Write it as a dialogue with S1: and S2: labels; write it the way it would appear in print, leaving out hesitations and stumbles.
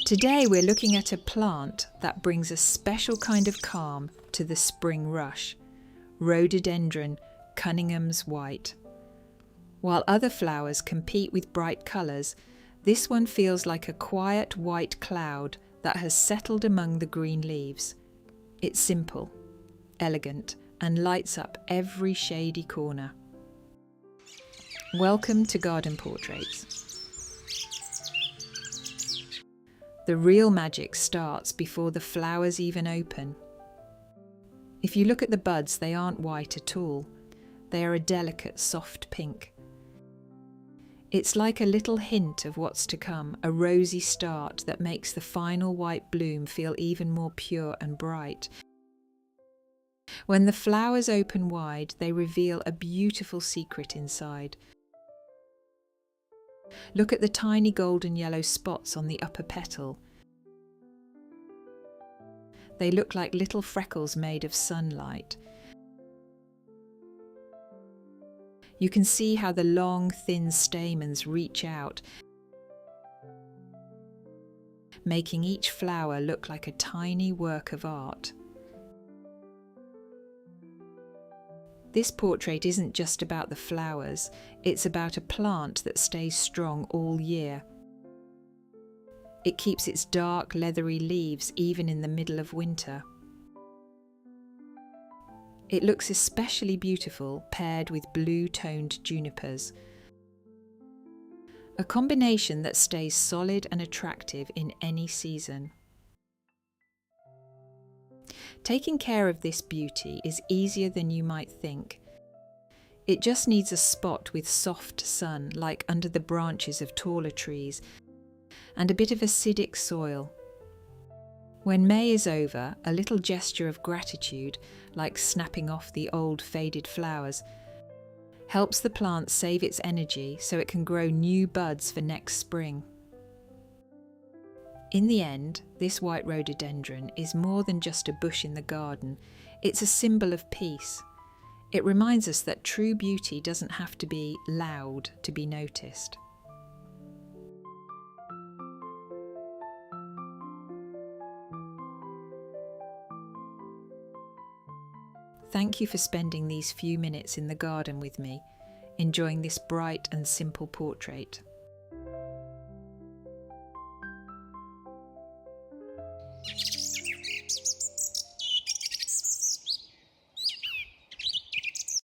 S1: Today we're looking at a plant that brings a special kind of calm to the spring rush, Rhododendron Cunningham's white. While other flowers compete with bright colours, this one feels like a quiet white cloud that has settled among the green leaves. It's simple, elegant, and lights up every shady corner. Welcome to Garden Portraits. The real magic starts before the flowers even open. If you look at the buds, they aren't white at all. They are a delicate, soft pink. It's like a little hint of what's to come, a rosy start that makes the final white bloom feel even more pure and bright. When the flowers open wide, they reveal a beautiful secret inside. Look at the tiny golden yellow spots on the upper petal. They look like little freckles made of sunlight. You can see how the long, thin stamens reach out, making each flower look like a tiny work of art. This portrait isn't just about the flowers, it's about a plant that stays strong all year. It keeps its dark, leathery leaves even in the middle of winter. It looks especially beautiful paired with blue-toned junipers, a combination that stays solid and attractive in any season. Taking care of this beauty is easier than you might think. It just needs a spot with soft sun, like under the branches of taller trees, and a bit of acidic soil. When May is over, a little gesture of gratitude, like snapping off the old faded flowers, helps the plant save its energy so it can grow new buds for next spring. In the end, this white rhododendron is more than just a bush in the garden, it's a symbol of peace. It reminds us that true beauty doesn't have to be loud to be noticed. Thank you for spending these few minutes in the garden with me, enjoying this bright and simple portrait.